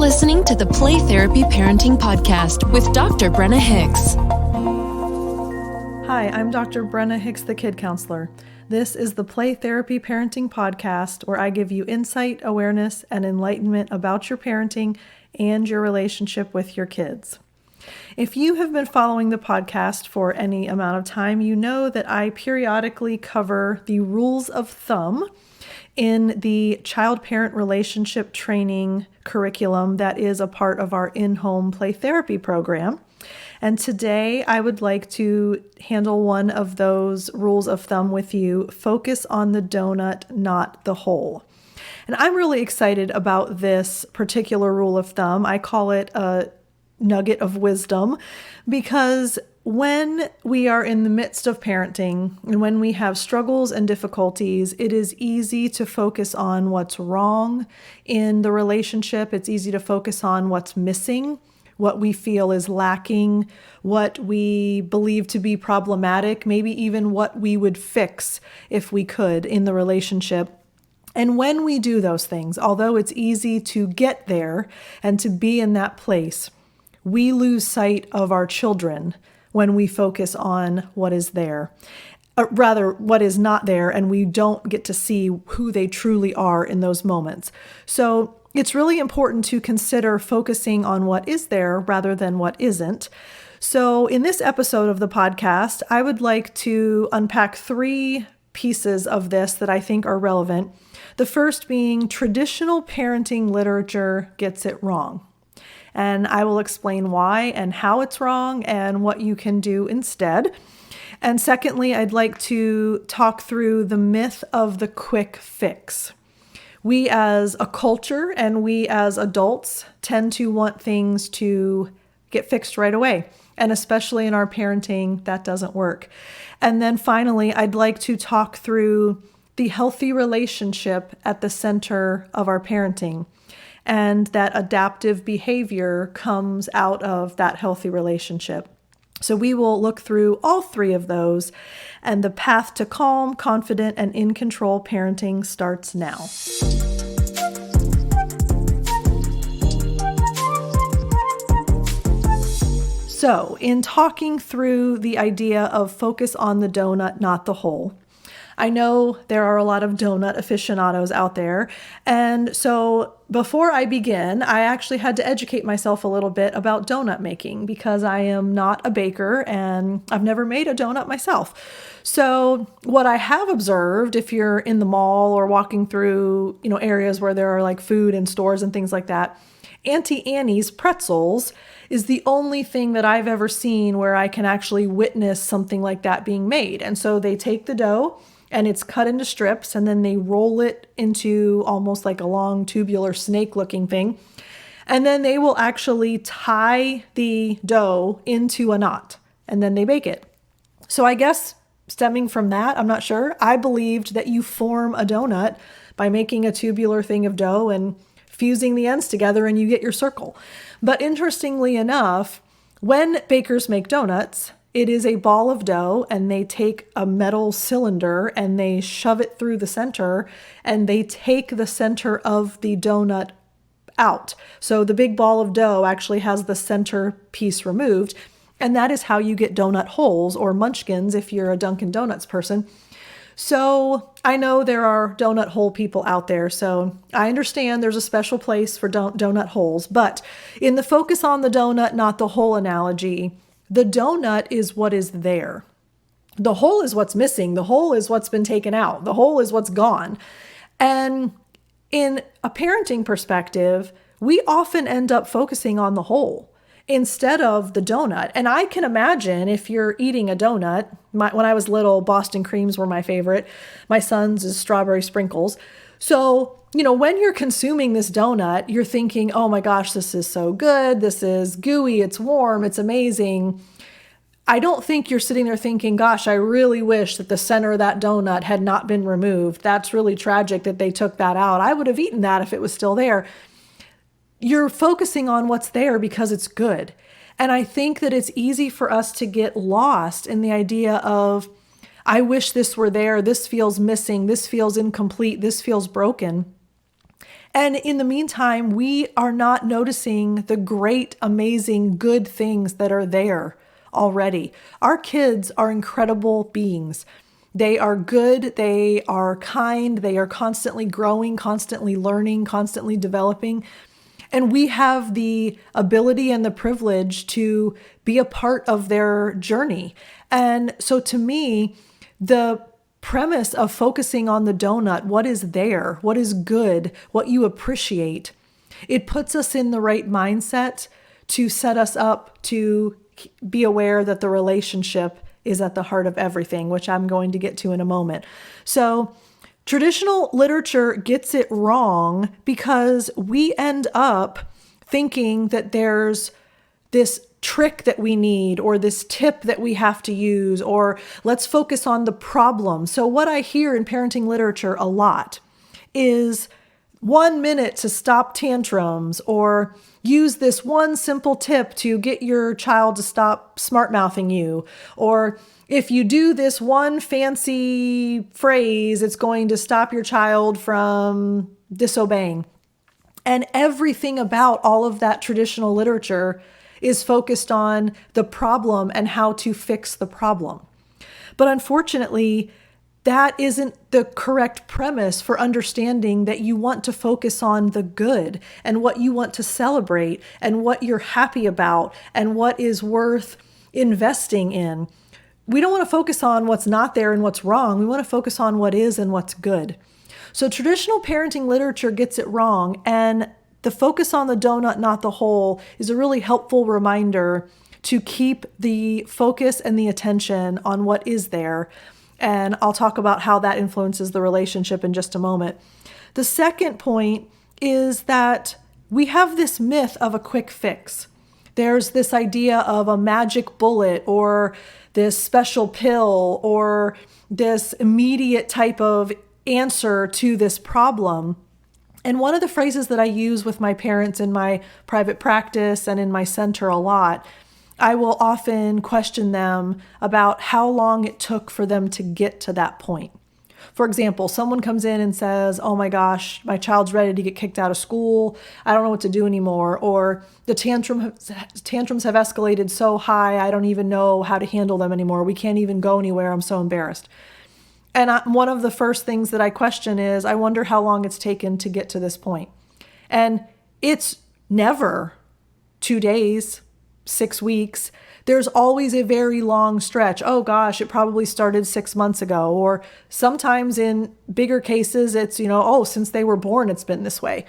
listening to the Play Therapy Parenting Podcast with Dr. Brenna Hicks. Hi, I'm Dr. Brenna Hicks, the Kid Counselor. This is the Play Therapy Parenting Podcast, where I give you insight, awareness, and enlightenment about your parenting and your relationship with your kids. If you have been following the podcast for any amount of time, you know that I periodically cover the rules of thumb in the child-parent relationship training curriculum that is a part of our in-home play therapy program. And today I would like to handle one of those rules of thumb with you. Focus on the donut, not the hole. And I'm really excited about this particular rule of thumb. I call it a nugget of wisdom because when we are in the midst of parenting and when we have struggles and difficulties, it is easy to focus on what's wrong in the relationship. It's easy to focus on what's missing, what we feel is lacking, what we believe to be problematic, maybe even what we would fix if we could in the relationship. And when we do those things, although it's easy to get there and to be in that place, we lose sight of our children when we focus on what is there. Rather, what is not there, and we don't get to see who they truly are in those moments. So it's really important to consider focusing on what is there rather than what isn't. So in this episode of the podcast, I would like to unpack 3 pieces of this that I think are relevant. The first being traditional parenting literature gets it wrong. And I will explain why and how it's wrong and what you can do instead. And secondly, I'd like to talk through the myth of the quick fix. We as a culture and we as adults tend to want things to get fixed right away. And especially in our parenting, that doesn't work. And then finally, I'd like to talk through the healthy relationship at the center of our parenting. And that adaptive behavior comes out of that healthy relationship. So we will look through all 3 of those, and the path to calm, confident, and in control parenting starts now. So in talking through the idea of focus on the donut, not the hole, I know there are a lot of donut aficionados out there. And so before I begin, I actually had to educate myself a little bit about donut making because I am not a baker and I've never made a donut myself. So what I have observed, if you're in the mall or walking through, areas where there are like food and stores and things like that, Auntie Annie's pretzels is the only thing that I've ever seen where I can actually witness something like that being made. And so they take the dough, and it's cut into strips, and then they roll it into almost like a long tubular snake-looking thing. And then they will actually tie the dough into a knot, and then they bake it. So I guess stemming from that, I'm not sure, I believed that you form a donut by making a tubular thing of dough and fusing the ends together, and you get your circle. But interestingly enough, when bakers make donuts, it is a ball of dough, and they take a metal cylinder and they shove it through the center, and they take the center of the donut out. So the big ball of dough actually has the center piece removed, and that is how you get donut holes or munchkins if you're a Dunkin' Donuts person. So I know there are donut hole people out there, so I understand there's a special place for donut holes, but in the focus on the donut, not the hole analogy, the donut is what is there. The hole is what's missing. The hole is what's been taken out. The hole is what's gone. And in a parenting perspective, we often end up focusing on the hole instead of the donut. And I can imagine if you're eating a donut, when I was little, Boston creams were my favorite. My son's is strawberry sprinkles. So, when you're consuming this donut, you're thinking, oh my gosh, this is so good. This is gooey. It's warm. It's amazing. I don't think you're sitting there thinking, gosh, I really wish that the center of that donut had not been removed. That's really tragic that they took that out. I would have eaten that if it was still there. You're focusing on what's there because it's good. And I think that it's easy for us to get lost in the idea of, I wish this were there. This feels missing. This feels incomplete. This feels broken. And in the meantime, we are not noticing the great, amazing, good things that are there already. Our kids are incredible beings. They are good, they are kind, they are constantly growing, constantly learning, constantly developing. And we have the ability and the privilege to be a part of their journey. And so to me, the premise of focusing on the donut, what is there, what is good, what you appreciate, it puts us in the right mindset to set us up to be aware that the relationship is at the heart of everything, which I'm going to get to in a moment. So traditional literature gets it wrong because we end up thinking that there's this trick that we need or this tip that we have to use, or let's focus on the problem. So what I hear in parenting literature a lot is 1 minute to stop tantrums, or use this one simple tip to get your child to stop smart mouthing you, or if you do this one fancy phrase, it's going to stop your child from disobeying. And everything about all of that traditional literature is focused on the problem and how to fix the problem. But unfortunately, that isn't the correct premise for understanding that you want to focus on the good and what you want to celebrate and what you're happy about and what is worth investing in. We don't want to focus on what's not there and what's wrong. We want to focus on what is and what's good. So traditional parenting literature gets it wrong, and the focus on the donut, not the hole, is a really helpful reminder to keep the focus and the attention on what is there. And I'll talk about how that influences the relationship in just a moment. The second point is that we have this myth of a quick fix. There's this idea of a magic bullet or this special pill or this immediate type of answer to this problem. And one of the phrases that I use with my parents in my private practice and in my center a lot, I will often question them about how long it took for them to get to that point. For example, someone comes in and says, oh my gosh, my child's ready to get kicked out of school. I don't know what to do anymore. Or the tantrums have escalated so high, I don't even know how to handle them anymore. We can't even go anywhere. I'm so embarrassed. And one of the first things that I question is, I wonder how long it's taken to get to this point. And it's never 2 days, 6 weeks. There's always a very long stretch. Oh gosh, it probably started 6 months ago. Or sometimes in bigger cases, it's, since they were born, it's been this way.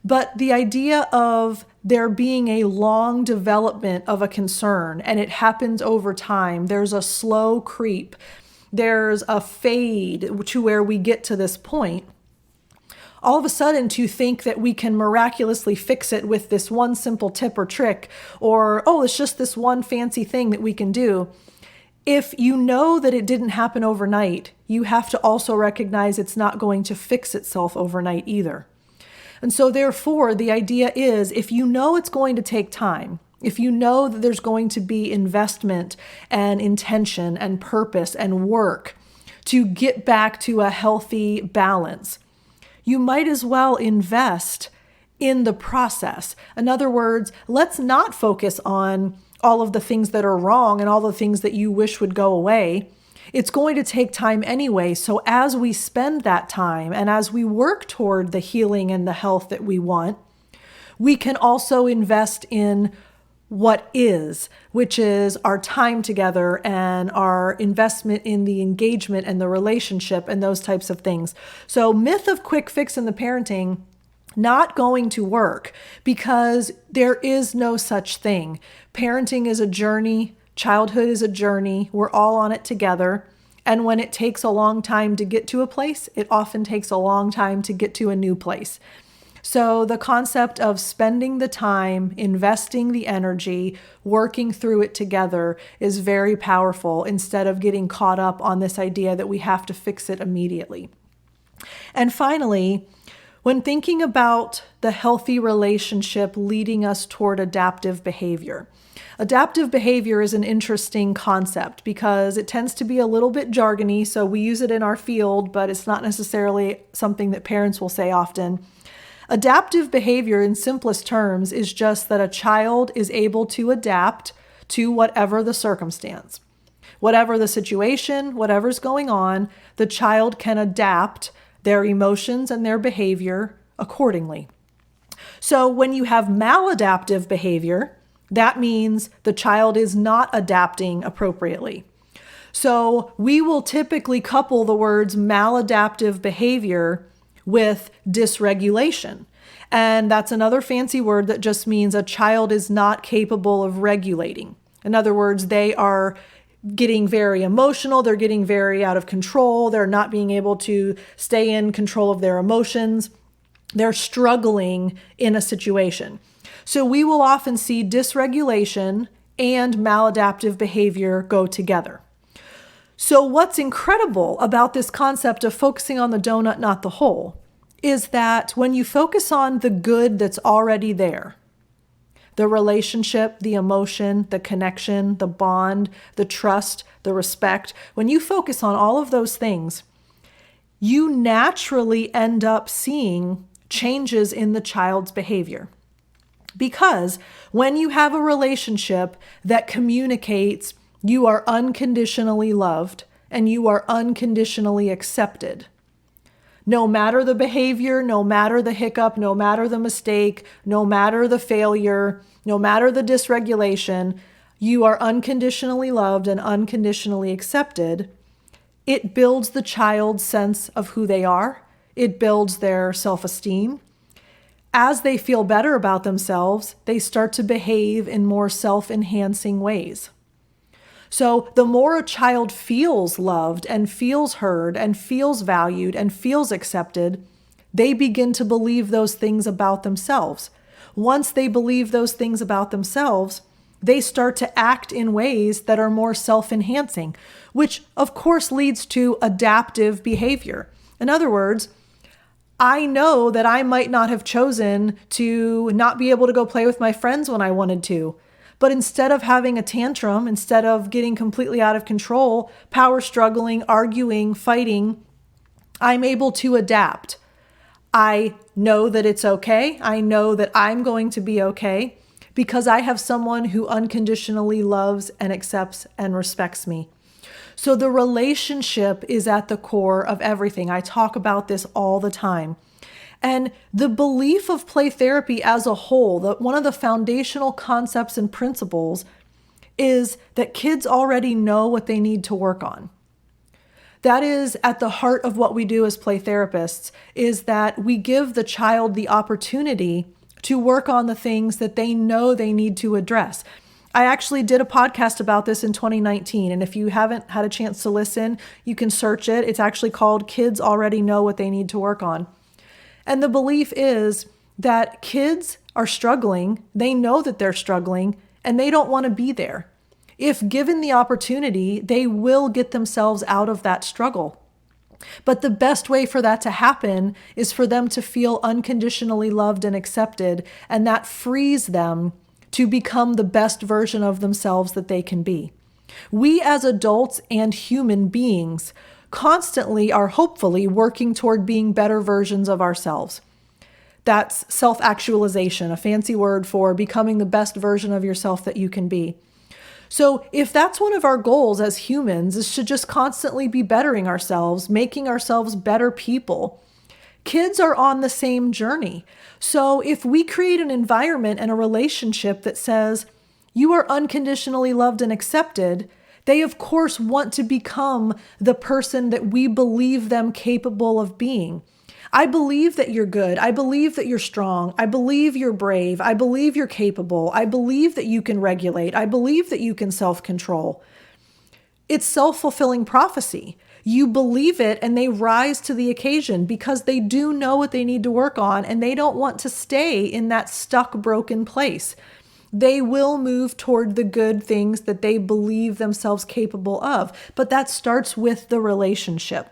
But the idea of there being a long development of a concern and it happens over time, there's a slow creep. There's a fade to where we get to this point. All of a sudden, to think that we can miraculously fix it with this one simple tip or trick, or, it's just this one fancy thing that we can do. If you know that it didn't happen overnight, you have to also recognize it's not going to fix itself overnight either. And so therefore, the idea is, if you know it's going to take time, if you know that there's going to be investment and intention and purpose and work to get back to a healthy balance, you might as well invest in the process. In other words, let's not focus on all of the things that are wrong and all the things that you wish would go away. It's going to take time anyway. So as we spend that time and as we work toward the healing and the health that we want, we can also invest in what is, which is our time together and our investment in the engagement and the relationship and those types of things. So myth of quick fix in the parenting, not going to work because there is no such thing. Parenting is a journey. Childhood is a journey. We're all on it together. And when it takes a long time to get to a place, it often takes a long time to get to a new place. So the concept of spending the time, investing the energy, working through it together is very powerful instead of getting caught up on this idea that we have to fix it immediately. And finally, When thinking about the healthy relationship leading us toward adaptive behavior is an interesting concept because it tends to be a little bit jargony, so we use it in our field, but it's not necessarily something that parents will say often. Adaptive behavior, in simplest terms, is just that a child is able to adapt to whatever the circumstance. Whatever the situation, whatever's going on, the child can adapt their emotions and their behavior accordingly. So when you have maladaptive behavior, that means the child is not adapting appropriately. So we will typically couple the words maladaptive behavior with dysregulation. And that's another fancy word that just means a child is not capable of regulating. In other words, they are getting very emotional, they're getting very out of control, they're not being able to stay in control of their emotions, they're struggling in a situation. So we will often see dysregulation and maladaptive behavior go together. So what's incredible about this concept of focusing on the donut, not the hole, is that when you focus on the good that's already there, the relationship, the emotion, the connection, the bond, the trust, the respect, when you focus on all of those things, you naturally end up seeing changes in the child's behavior. Because when you have a relationship that communicates you are unconditionally loved and you are unconditionally accepted, no matter the behavior, no matter the hiccup, no matter the mistake, no matter the failure, no matter the dysregulation, you are unconditionally loved and unconditionally accepted. It builds the child's sense of who they are. It builds their self-esteem. As they feel better about themselves, they start to behave in more self-enhancing ways. So the more a child feels loved and feels heard and feels valued and feels accepted, they begin to believe those things about themselves. Once they believe those things about themselves, they start to act in ways that are more self-enhancing, which of course leads to adaptive behavior. In other words, I know that I might not have chosen to not be able to go play with my friends when I wanted to. But instead of having a tantrum, instead of getting completely out of control, power struggling, arguing, fighting, I'm able to adapt. I know that it's okay. I know that I'm going to be okay because I have someone who unconditionally loves and accepts and respects me. So the relationship is at the core of everything. I talk about this all the time. And the belief of play therapy as a whole, one of the foundational concepts and principles is that kids already know what they need to work on. That is at the heart of what we do as play therapists, is that we give the child the opportunity to work on the things that they know they need to address. I actually did a podcast about this in 2019, and if you haven't had a chance to listen, you can search it. It's actually called Kids Already Know What They Need to Work On. And the belief is that kids are struggling, they know that they're struggling, and they don't want to be there. If given the opportunity, they will get themselves out of that struggle. But the best way for that to happen is for them to feel unconditionally loved and accepted, and that frees them to become the best version of themselves that they can be. We as adults and human beings constantly are hopefully working toward being better versions of ourselves. That's self-actualization, a fancy word for becoming the best version of yourself that you can be. So if that's one of our goals as humans, is to just constantly be bettering ourselves, making ourselves better people, kids are on the same journey. So if we create an environment and a relationship that says, you are unconditionally loved and accepted, they of course want to become the person that we believe them capable of being. I believe that you're good. I believe that you're strong. I believe you're brave. I believe you're capable. I believe that you can regulate. I believe that you can self-control. It's self-fulfilling prophecy. You believe it and they rise to the occasion because they do know what they need to work on and they don't want to stay in that stuck, broken place. They will move toward the good things that they believe themselves capable of, but that starts with the relationship.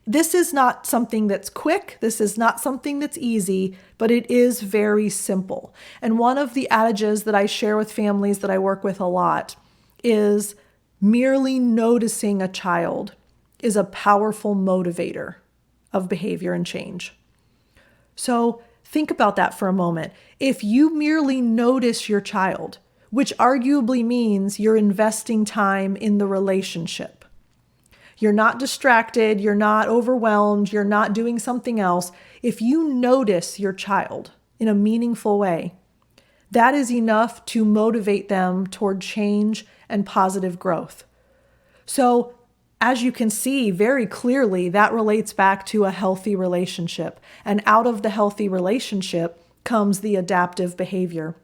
This is not something that's quick. This is not something that's easy, but it is very simple. And one of the adages that I share with families that I work with a lot is merely noticing a child is a powerful motivator of behavior and change. So think about that for a moment. If you merely notice your child, which arguably means you're investing time in the relationship, you're not distracted, you're not overwhelmed, you're not doing something else. If you notice your child in a meaningful way, that is enough to motivate them toward change and positive growth. So, as you can see very clearly, that relates back to a healthy relationship. And out of the healthy relationship comes the adaptive behavior.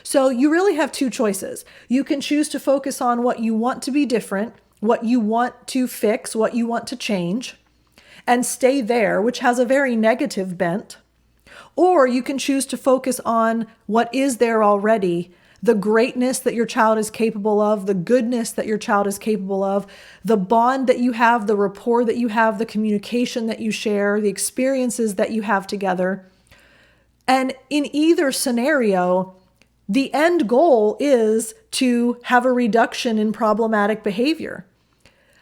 So you really have two choices. You can choose to focus on what you want to be different, what you want to fix, what you want to change, and stay there, which has a very negative bent. Or you can choose to focus on what is there already, the greatness that your child is capable of, the goodness that your child is capable of, the bond that you have, the rapport that you have, the communication that you share, the experiences that you have together. And in either scenario, the end goal is to have a reduction in problematic behavior.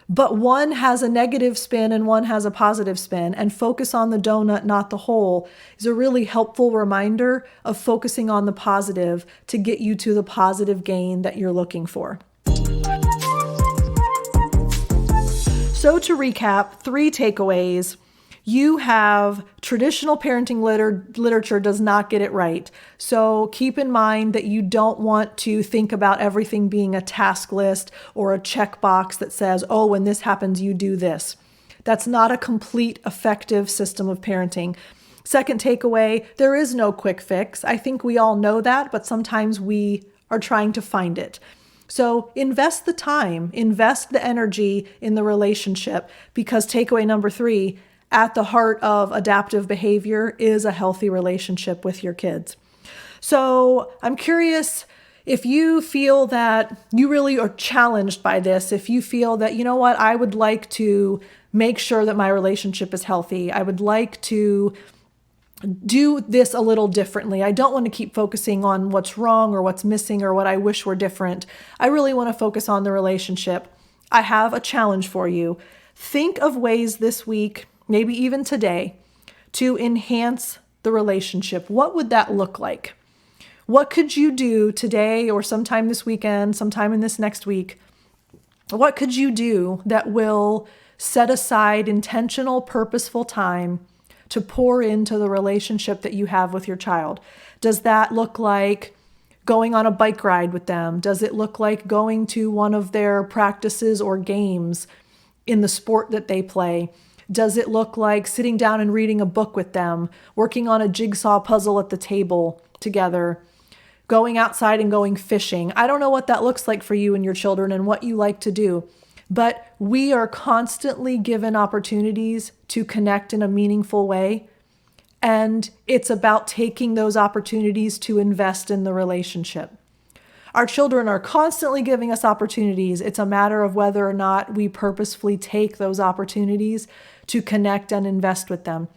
But one has a negative spin and one has a positive spin, and focus on the donut, not the hole, is a really helpful reminder of focusing on the positive to get you to the positive gain that you're looking for. So to recap, 3 takeaways. You have traditional parenting literature does not get it right. So keep in mind that you don't want to think about everything being a task list or a checkbox that says, oh, when this happens, you do this. That's not a complete effective system of parenting. Second takeaway, there is no quick fix. I think we all know that, but sometimes we are trying to find it. So invest the time, invest the energy in the relationship, because takeaway number 3, at the heart of adaptive behavior is a healthy relationship with your kids. So I'm curious if you feel that you really are challenged by this, if you feel that, you know what, I would like to make sure that my relationship is healthy. I would like to do this a little differently. I don't want to keep focusing on what's wrong or what's missing or what I wish were different. I really want to focus on the relationship. I have a challenge for you. Think of ways this week, maybe even today, to enhance the relationship. What would that look like? What could you do today or sometime this weekend, sometime in this next week? What could you do that will set aside intentional, purposeful time to pour into the relationship that you have with your child? Does that look like going on a bike ride with them? Does it look like going to one of their practices or games in the sport that they play? Does it look like sitting down and reading a book with them, working on a jigsaw puzzle at the table together, going outside and going fishing? I don't know what that looks like for you and your children and what you like to do, but we are constantly given opportunities to connect in a meaningful way. And it's about taking those opportunities to invest in the relationship. Our children are constantly giving us opportunities. It's a matter of whether or not we purposefully take those opportunities to connect and invest with them.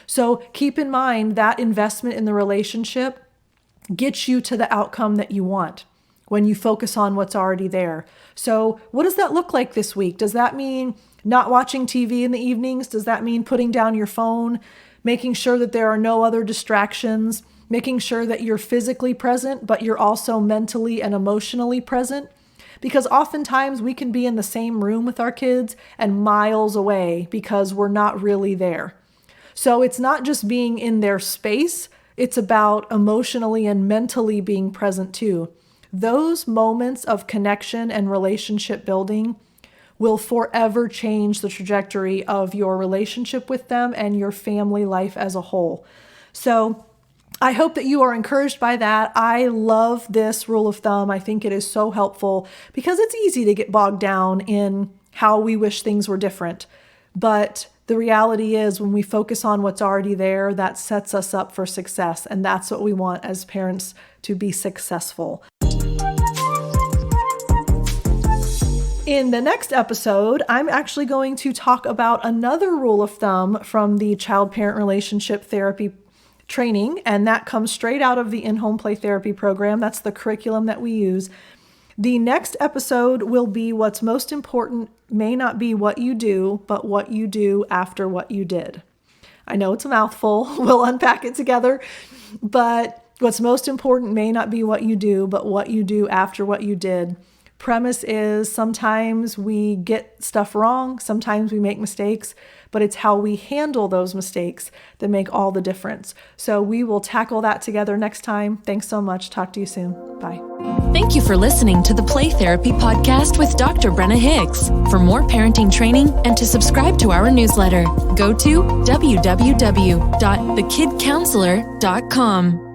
So keep in mind that investment in the relationship gets you to the outcome that you want when you focus on what's already there. So what does that look like this week? Does that mean not watching TV in the evenings? Does that mean putting down your phone, making sure that there are no other distractions, making sure that you're physically present, but you're also mentally and emotionally present? Because oftentimes we can be in the same room with our kids and miles away because we're not really there. So it's not just being in their space, it's about emotionally and mentally being present too. Those moments of connection and relationship building will forever change the trajectory of your relationship with them and your family life as a whole. So I hope that you are encouraged by that. I love this rule of thumb. I think it is so helpful because it's easy to get bogged down in how we wish things were different. But the reality is when we focus on what's already there, that sets us up for success. And that's what we want as parents, to be successful. In the next episode, I'm actually going to talk about another rule of thumb from the child-parent relationship therapy training, and that comes straight out of the in-home play therapy program. That's the curriculum that we use. The next episode will be what's most important may not be what you do, but what you do after what you did. I know it's a mouthful. We'll unpack it together, but what's most important may not be what you do, but what you do after what you did. Premise is sometimes we get stuff wrong, sometimes we make mistakes, but it's how we handle those mistakes that make all the difference. So we will tackle that together next time. Thanks so much. Talk to you soon. Bye. Thank you for listening to the Play Therapy Podcast with Dr. Brenna Hicks. For more parenting training and to subscribe to our newsletter, go to www.thekidcounselor.com.